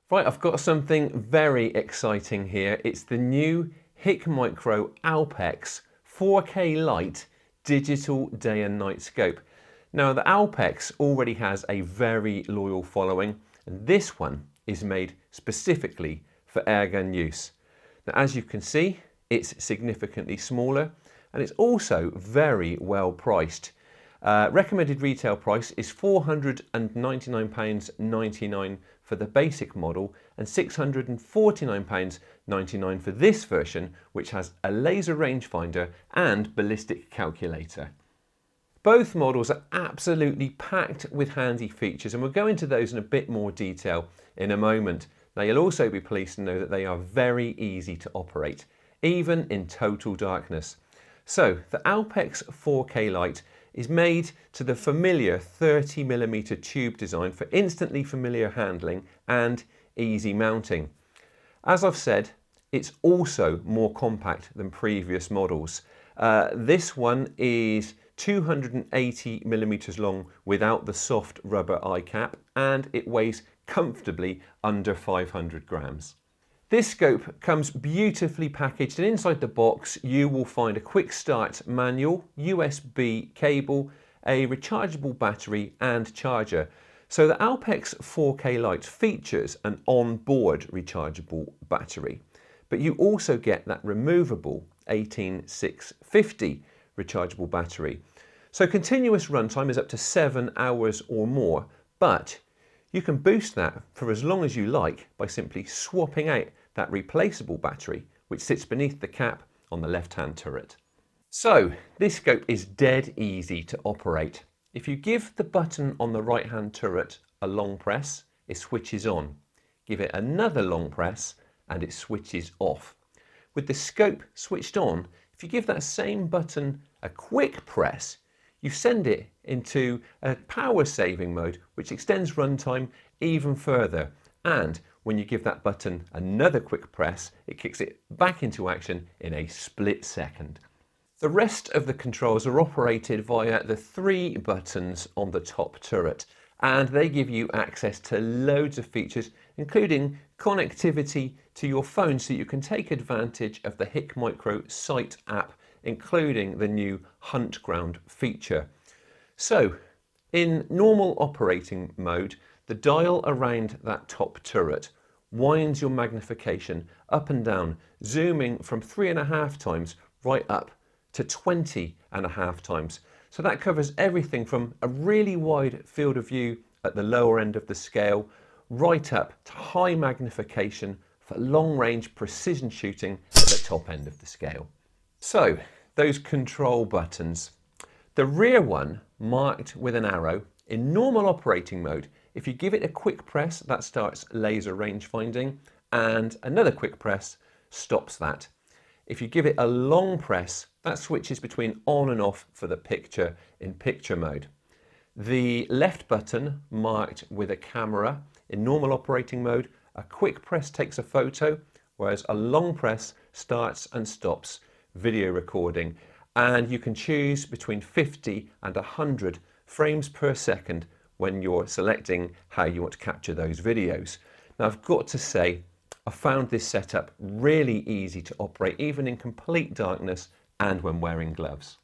Right, I've got something very exciting here. It's the new Hikmicro Alpex 4K Lite digital day and night scope. Now the Alpex already has a very loyal following, and this one is made specifically for airgun use. Now as you can see, it's significantly smaller and it's also very well priced. Recommended retail price is £499.99 for the basic model and £649.99 for this version, which has a laser rangefinder and ballistic calculator. Both models are absolutely packed with handy features, and we'll go into those in a bit more detail in a moment. Now you'll also be pleased to know that they are very easy to operate, even in total darkness. So the Alpex 4K Lite is made to the familiar 30mm tube design for instantly familiar handling and easy mounting. As I've said, it's also more compact than previous models. This one is 280mm long without the soft rubber eye cap, and it weighs comfortably under 500 grams. This scope comes beautifully packaged, and inside the box you will find a quick start manual, USB cable, a rechargeable battery and charger. So the Alpex 4K Lite features an on-board rechargeable battery, but you also get that removable 18650 rechargeable battery. So continuous runtime is up to 7 hours or more, but you can boost that for as long as you like by simply swapping out that replaceable battery, which sits beneath the cap on the left-hand turret. So this scope is dead easy to operate. If you give the button on the right-hand turret a long press, it switches on. Give it another long press and it switches off. With the scope switched on, if you give that same button a quick press, you send it into a power saving mode, which extends runtime even further. And when you give that button another quick press, it kicks it back into action in a split second. The rest of the controls are operated via the 3 buttons on the top turret, and they give you access to loads of features, including connectivity to your phone, so you can take advantage of the Hikmicro Sight app, including the new Hunt Ground feature. So in normal operating mode, the dial around that top turret winds your magnification up and down, zooming from 3.5 times right up to 20.5 times. So that covers everything from a really wide field of view at the lower end of the scale, right up to high magnification for long range precision shooting at the top end of the scale. So those control buttons. The rear one, marked with an arrow, in normal operating mode, if you give it a quick press, that starts laser range finding, and another quick press stops that. If you give it a long press, that switches between on and off for the picture in picture mode. The left button, marked with a camera, in normal operating mode, a quick press takes a photo, whereas a long press starts and stops video recording, and you can choose between 50 and 100 frames per second when you're selecting how you want to capture those videos. Now I've got to say, I found this setup really easy to operate, even in complete darkness and when wearing gloves.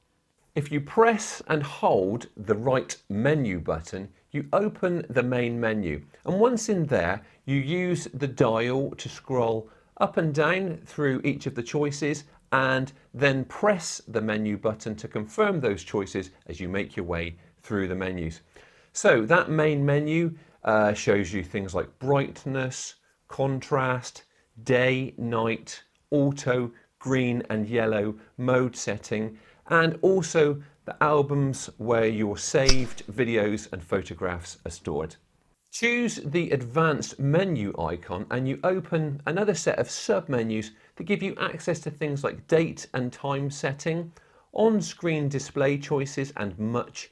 If you press and hold the right menu button, you open the main menu, and once in there you use the dial to scroll up and down through each of the choices, and then press the menu button to confirm those choices as you make your way through the menus. So that main menu shows you things like brightness, contrast, day, night, auto, green and yellow mode setting, and also the albums where your saved videos and photographs are stored. Choose the advanced menu icon and you open another set of sub-menus that give you access to things like date and time setting, on-screen display choices, and much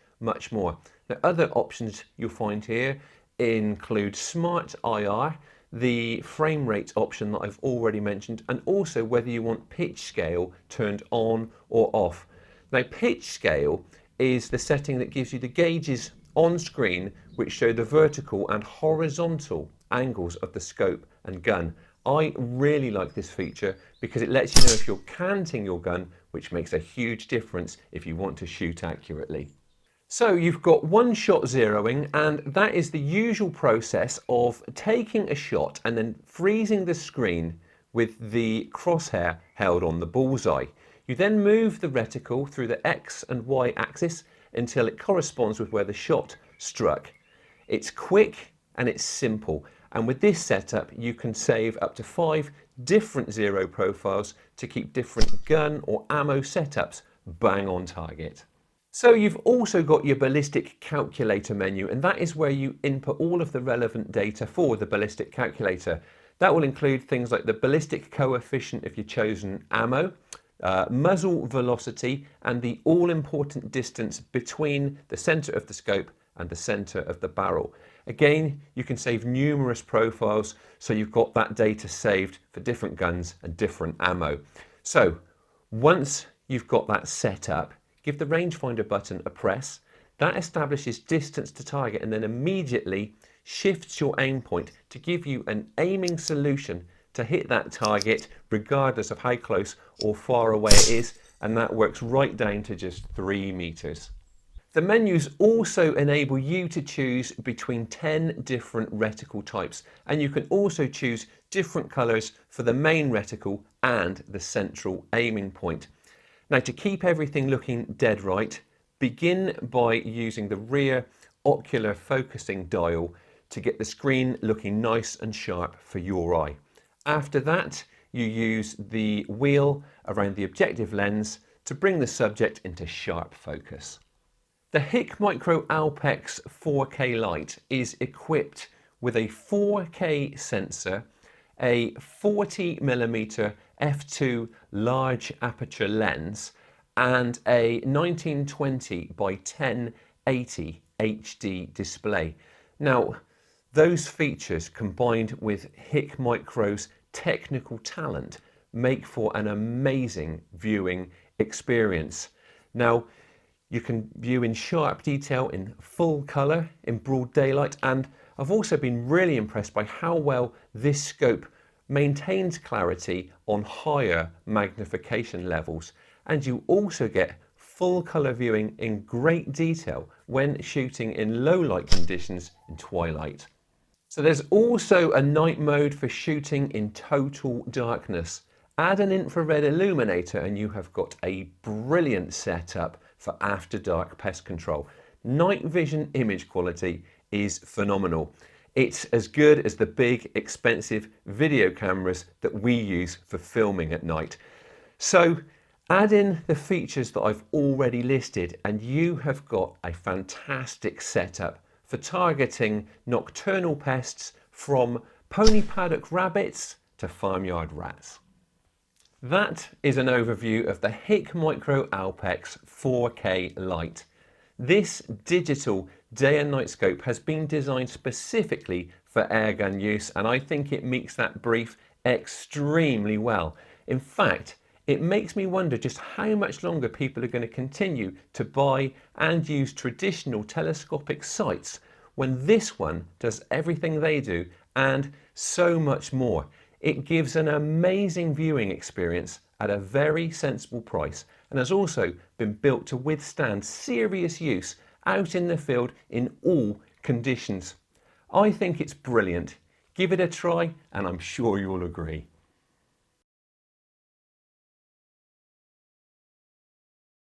more. Now, other options you'll find here include Smart IR, the frame rate option that I've already mentioned, and also whether you want pitch scale turned on or off. Now, pitch scale is the setting that gives you the gauges on screen which show the vertical and horizontal angles of the scope and gun. I really like this feature because it lets you know if you're canting your gun, which makes a huge difference if you want to shoot accurately. So you've got one shot zeroing, and that is the usual process of taking a shot and then freezing the screen with the crosshair held on the bullseye. You then move the reticle through the X and Y axis until it corresponds with where the shot struck. It's quick and it's simple, and with this setup you can save up to 5 different zero profiles to keep different gun or ammo setups bang on target. So you've also got your ballistic calculator menu, and that is where you input all of the relevant data for the ballistic calculator. That will include things like the ballistic coefficient of your chosen ammo, muzzle velocity, and the all-important distance between the center of the scope and the center of the barrel. Again, you can save numerous profiles, so you've got that data saved for different guns and different ammo. So once you've got that set up, give the rangefinder button a press. That establishes distance to target and then immediately shifts your aim point to give you an aiming solution to hit that target regardless of how close or far away it is, and that works right down to just 3 meters. The menus also enable you to choose between 10 different reticle types, and you can also choose different colors for the main reticle and the central aiming point. Now, to keep everything looking dead right, begin by using the rear ocular focusing dial to get the screen looking nice and sharp for your eye. After that, you use the wheel around the objective lens to bring the subject into sharp focus. The Hikmicro Alpex 4K Lite is equipped with a 4K sensor, a 40mm f2 large aperture lens, and a 1920 by 1080 HD display. Now, those features combined with Hikmicro's technical talent make for an amazing viewing experience. Now, you can view in sharp detail, in full color, in broad daylight, and I've also been really impressed by how well this scope maintains clarity on higher magnification levels. And you also get full color viewing in great detail when shooting in low light conditions in twilight. So there's also a night mode for shooting in total darkness. Add an infrared illuminator and you have got a brilliant setup for after dark pest control. Night vision image quality is phenomenal. It's as good as the big expensive video cameras that we use for filming at night. So add in the features that I've already listed and you have got a fantastic setup for targeting nocturnal pests from pony paddock rabbits to farmyard rats. That is an overview of the Hikmicro Alpex 4K Lite. This digital day and night scope has been designed specifically for airgun use, and I think it meets that brief extremely well. In fact, it makes me wonder just how much longer people are going to continue to buy and use traditional telescopic sights when this one does everything they do and so much more. It gives an amazing viewing experience at a very sensible price and has also been built to withstand serious use out in the field in all conditions. I think it's brilliant. Give it a try and I'm sure you'll agree.